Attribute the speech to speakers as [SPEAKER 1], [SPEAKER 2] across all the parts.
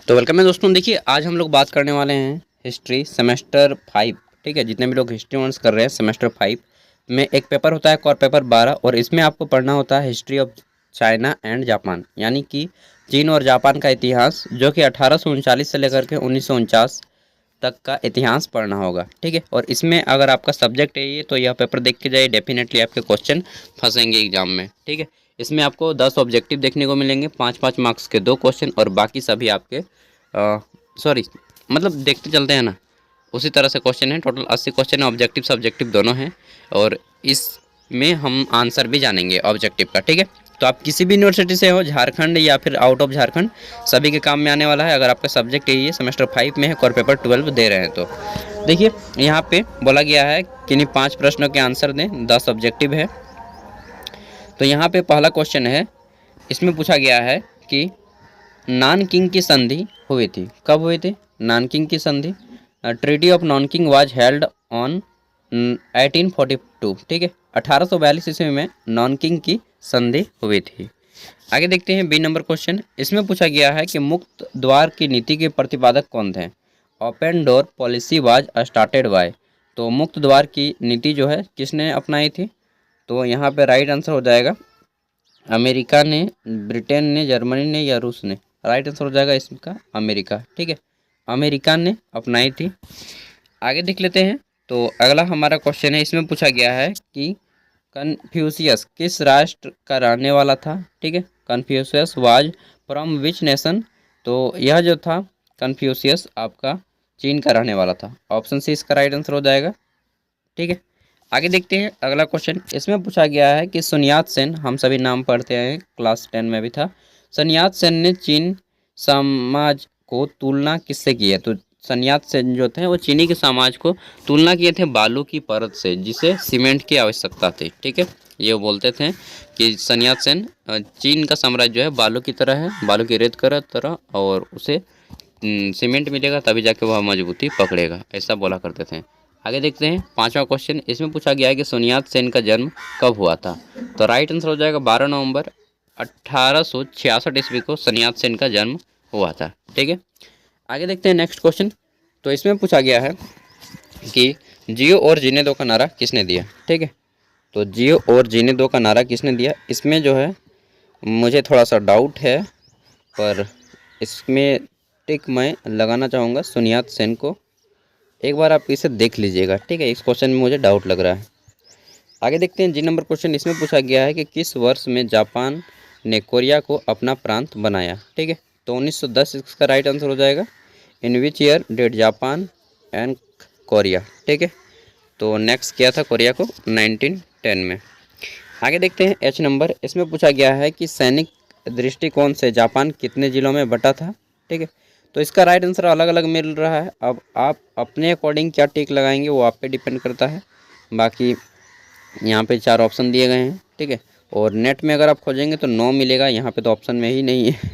[SPEAKER 1] तो वेलकम है दोस्तों। देखिए आज हम लोग बात करने वाले हैं हिस्ट्री सेमेस्टर 5। ठीक है, जितने भी लोग हिस्ट्री ऑनर्स कर रहे हैं सेमेस्टर 5 में एक पेपर होता है, कोर पेपर 12, और इसमें आपको पढ़ना होता है history of China and Japan, यानी कि चीन और जापान का इतिहास, जो कि 1839 से लेकर के 1949 तक का इतिहास पढ़ना होगा। ठीक है, और इसमें अगर आपका सब्जेक्ट है ये, तो यह पेपर देख के जाइए, डेफिनेटली आपके क्वेश्चन फंसेंगे एग्जाम में। ठीक है, इसमें आपको 10 ऑब्जेक्टिव देखने को मिलेंगे, 5-5 मार्क्स के 2 क्वेश्चन, और बाकी सभी आपके सॉरी मतलब देखते चलते हैं ना, उसी तरह से क्वेश्चन है। टोटल 80 क्वेश्चन है, ऑब्जेक्टिव सब्जेक्टिव दोनों हैं, और इसमें हम आंसर भी जानेंगे ऑब्जेक्टिव का। ठीक है, तो आप किसी भी यूनिवर्सिटी से हो, झारखंड या फिर आउट ऑफ झारखंड, सभी के काम में आने वाला है। अगर आपका सब्जेक्ट यही है, सेमेस्टर 5 में है, कोर पेपर 12 दे रहे हैं, तो देखिए यहाँ पे बोला गया है कि नहीं 5 प्रश्नों के आंसर दें, 10 ऑब्जेक्टिव है। तो यहाँ पे पहला क्वेश्चन है, इसमें पूछा गया है कि नानकिंग की संधि हुई थी, कब हुई थी नानकिंग की संधि? Treaty of Nanking was held on 1842। ठीक है, 1842 ईस्वी में नानकिंग की संधि हुई थी। आगे देखते हैं बी नंबर क्वेश्चन। इसमें पूछा गया है कि मुक्त द्वार की नीति के प्रतिपादक कौन थे? Open door policy was started by. तो मुक्त द्वार की नीति जो है किसने अपनाई थी? तो यहाँ पे राइट आंसर हो जाएगा अमेरिका ने, ब्रिटेन ने, जर्मनी ने या रूस ने। राइट आंसर हो जाएगा इसका अमेरिका। ठीक है, अमेरिका ने अपनाई थी। आगे देख लेते हैं। तो अगला हमारा क्वेश्चन है, इसमें पूछा गया है कि कन्फ्यूशियस किस राष्ट्र का रहने वाला था? ठीक है, Confucius was from which nation? तो यह जो था कन्फ्यूशियस आपका चीन का रहने वाला था। ऑप्शन सी इसका राइट आंसर हो जाएगा। ठीक है, आगे देखते हैं अगला क्वेश्चन। इसमें पूछा गया है कि sun यat-sen, हम सभी नाम पढ़ते हैं, क्लास 10 में भी था। sun यat-sen ने चीन समाज को तुलना किससे की है? तो sun यat-sen जो थे वो चीनी के समाज को तुलना किए थे बालू की परत से, जिसे सीमेंट की आवश्यकता थी। ठीक है, ये बोलते थे कि sun यat-sen चीन का साम्राज्य जो है बालू की तरह है, बालू की रेत की तरह, और उसे सीमेंट मिलेगा तभी जाके वह मजबूती पकड़ेगा, ऐसा बोला करते थे। आगे देखते हैं पांचवा क्वेश्चन। इसमें पूछा गया है कि sun yat-sen का जन्म कब हुआ था? तो राइट आंसर हो जाएगा 12 नवंबर 1866 ईस्वी को sun yat-sen का जन्म हुआ था। ठीक है, आगे देखते हैं नेक्स्ट क्वेश्चन। तो इसमें पूछा गया है कि जियो और जीने दो का नारा किसने दिया? ठीक है, तो जियो और जीने दो का नारा किसने दिया? इसमें जो है मुझे थोड़ा सा डाउट है, पर इसमें टिक मैं लगाना चाहूँगा sun yat-sen को। एक बार आप इसे देख लीजिएगा। ठीक है, इस क्वेश्चन में मुझे डाउट लग रहा है। आगे देखते हैं जी नंबर क्वेश्चन। इसमें पूछा गया है कि किस वर्ष में जापान ने कोरिया को अपना प्रांत बनाया? ठीक है, तो 1910 इसका राइट आंसर हो जाएगा। In which year did Japan and Korea? ठीक है, तो नेक्स्ट किया था कोरिया को 1910 में। आगे देखते हैं एच नंबर। इसमें पूछा गया है कि सैनिक दृष्टिकोण से जापान कितने जिलों में बटा था? ठीक है, तो इसका राइट आंसर अलग अलग मिल रहा है। अब आप अपने अकॉर्डिंग क्या टिक लगाएंगे वो आप पे डिपेंड करता है। बाकी यहाँ पे 4 ऑप्शन दिए गए हैं। ठीक है, और नेट में अगर आप खोजेंगे तो 9 मिलेगा, यहाँ पे तो ऑप्शन में ही नहीं है।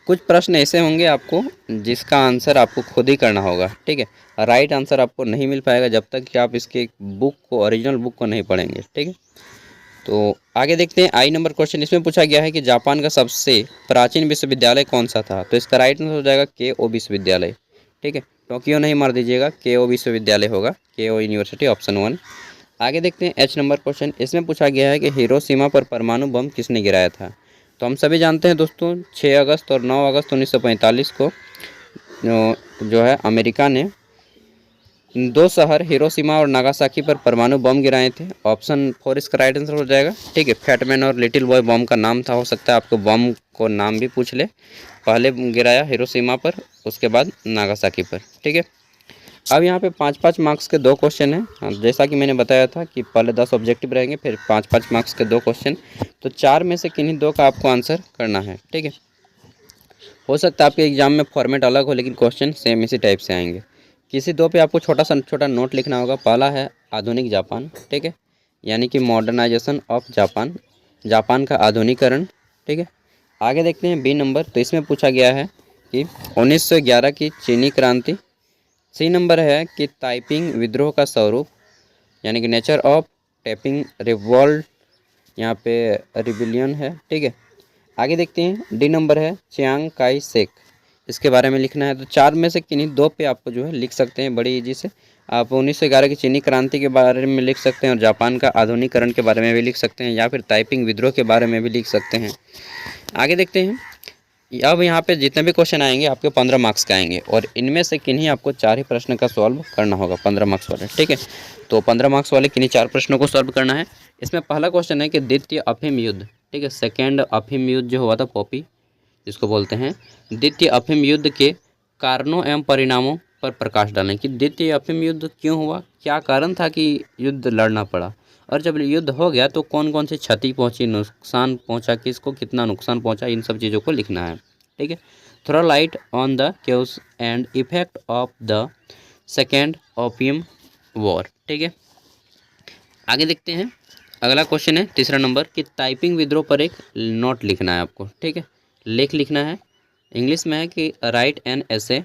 [SPEAKER 1] कुछ प्रश्न ऐसे होंगे आपको जिसका आंसर आपको खुद ही करना होगा। ठीक है, राइट आंसर आपको नहीं मिल पाएगा जब तक कि आप इसके बुक को, ओरिजिनल बुक को नहीं पढ़ेंगे। ठीक है, तो आगे देखते हैं आई नंबर क्वेश्चन। इसमें पूछा गया है कि जापान का सबसे प्राचीन विश्वविद्यालय कौन सा था? तो इसका राइट आंसर हो जाएगा केओ विश्वविद्यालय। ठीक है, टोक्यो नहीं मार दीजिएगा, केओ विश्वविद्यालय होगा, केओ यूनिवर्सिटी, ऑप्शन 1। आगे देखते हैं एच नंबर क्वेश्चन। इसमें पूछा गया है कि हिरोशिमा पर परमाणु बम किसने गिराया था? तो हम सभी जानते हैं दोस्तों 6 अगस्त और 9 अगस्त 1945 को जो है अमेरिका ने 2 शहर हिरोशिमा और नागासाकी पर परमाणु बम गिराए थे। ऑप्शन 4 इसका राइट आंसर हो जाएगा। ठीक है, फैटमैन और लिटिल बॉय बम का नाम था, हो सकता है आपको बम को नाम भी पूछ ले। पहले गिराया हिरोशिमा पर, उसके बाद नागासाकी पर। ठीक है, अब यहाँ पे 5-5 मार्क्स के 2 क्वेश्चन हैं। जैसा कि मैंने बताया था कि पहले 10 ऑब्जेक्टिव रहेंगे, फिर 5-5 मार्क्स के 2 क्वेश्चन। तो 4 में से किन्हीं 2 का आपको आंसर करना है। ठीक है, हो सकता है आपके एग्जाम में फॉर्मेट अलग हो, लेकिन क्वेश्चन सेम इसी टाइप से आएंगे। किसी 2 पे आपको छोटा नोट लिखना होगा। पहला है आधुनिक जापान। ठीक है, यानी कि मॉडर्नाइजेशन ऑफ जापान, जापान का आधुनिकरण। ठीक है, आगे देखते हैं बी नंबर। तो इसमें पूछा गया है कि 1911 की चीनी क्रांति। सी नंबर है कि ताइपिंग विद्रोह का स्वरूप, यानी कि नेचर ऑफ टैपिंग रिवॉल्ट, यहाँ पे रिबिलियन है। ठीक है, आगे देखते हैं डी नंबर है चियांग काई शेक, इसके बारे में लिखना है। तो 4 में से किन्हीं 2 पे आपको जो है लिख सकते हैं बड़ी ईजी से। आप 1911 की चीनी क्रांति के बारे में लिख सकते हैं और जापान का आधुनिकीकरण के बारे में भी लिख सकते हैं, या फिर ताइपिंग विद्रोह के बारे में भी लिख सकते हैं। आगे देखते हैं। अब यहाँ पे जितने भी क्वेश्चन आएंगे आपके 15 मार्क्स के आएंगे, और इनमें से किन्हीं आपको 4 ही प्रश्न का सॉल्व करना होगा 15 मार्क्स वाले, ठीक है। तो 15 मार्क्स वाले किन्हीं 4 प्रश्नों को सॉल्व करना है। इसमें पहला क्वेश्चन है कि द्वितीय अफीम युद्ध, ठीक है, सेकेंड अफीम युद्ध जो हुआ था पॉपी जिसको बोलते हैं, द्वितीय अफीम युद्ध के कारणों एवं परिणामों पर प्रकाश डालें कि द्वितीय अफीम युद्ध क्यों हुआ, क्या कारण था कि युद्ध लड़ना पड़ा, और जब युद्ध हो गया तो कौन कौन सी क्षति पहुंची, नुकसान पहुंचा, किसको कितना नुकसान पहुंचा, इन सब चीज़ों को लिखना है, ठीक है। Throw light on the cause and effect of the second opium war, ठीक है। आगे देखते हैं। अगला क्वेश्चन है तीसरा नंबर कि टाइपिंग विद्रोह पर एक नोट लिखना है आपको, ठीक है, लेख लिखना है। इंग्लिश में है कि right an essay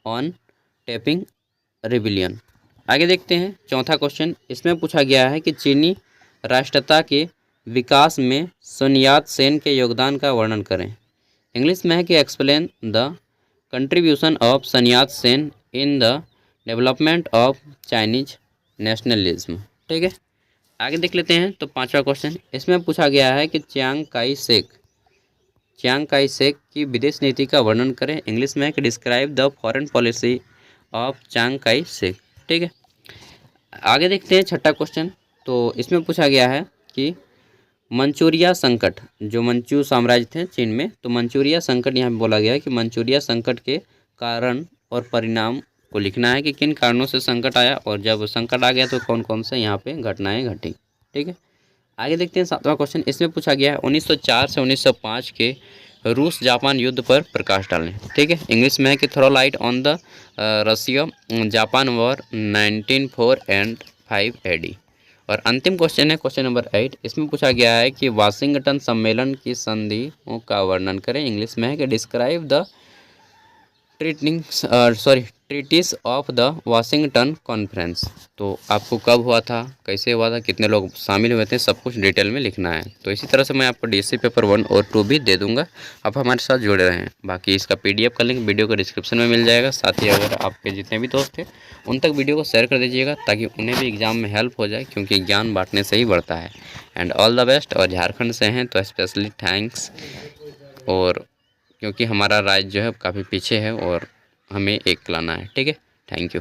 [SPEAKER 1] on tapping rebellion. आगे देखते हैं चौथा क्वेश्चन। इसमें पूछा गया है कि चीनी राष्ट्रता के विकास में sun yat-sen के योगदान का वर्णन करें। इंग्लिश में है कि explain the contribution of sun yat-sen in the development of Chinese nationalism, ठीक है। आगे देख लेते हैं। तो पांचवा क्वेश्चन, इसमें पूछा गया है कि चियांग काई शेक की विदेश नीति का वर्णन करें। इंग्लिश में है कि describe the foreign policy of Chiang Kai Shek, ठीक है। आगे देखते हैं छठा क्वेश्चन। तो इसमें पूछा गया है कि मंचूरिया संकट, जो मंचू साम्राज्य थे चीन में, तो मंचूरिया संकट यहाँ पे बोला गया है कि मंचूरिया संकट के कारण और परिणाम को लिखना है कि किन कारणों से संकट आया, और जब संकट आ गया तो कौन कौन से यहाँ पे घटनाएं घटी, ठीक है। आगे देखते हैं सातवां क्वेश्चन। इसमें पूछा गया है 1904 से 1905 के रूस जापान युद्ध पर प्रकाश डालें, ठीक है। इंग्लिश में है कि throw light on the Russia Japan war 1904 and 5 AD। और अंतिम क्वेश्चन है क्वेश्चन नंबर 8। इसमें पूछा गया है कि वाशिंगटन सम्मेलन की संधियों का वर्णन करें। इंग्लिश में है कि describe the treatise of the Washington conference. तो आपको कब हुआ था, कैसे हुआ था, कितने लोग शामिल हुए थे, सब कुछ डिटेल में लिखना है। तो इसी तरह से मैं आपको डीएससी पेपर 1 और 2 भी दे दूंगा, आप हमारे साथ जुड़े रहें। बाकी इसका PDF का लिंक वीडियो के डिस्क्रिप्शन में मिल जाएगा। साथ ही अगर आपके जितने भी दोस्त हैं उन तक वीडियो को शेयर कर दीजिएगा ताकि उन्हें भी एग्ज़ाम में हेल्प हो जाए, क्योंकि ज्ञान बांटने से ही बढ़ता है। And all the best. और झारखंड से हैं तो स्पेशली थैंक्स, और क्योंकि हमारा राज्य जो है काफ़ी पीछे है और हमें एक लाना है, ठीक है। Thank you.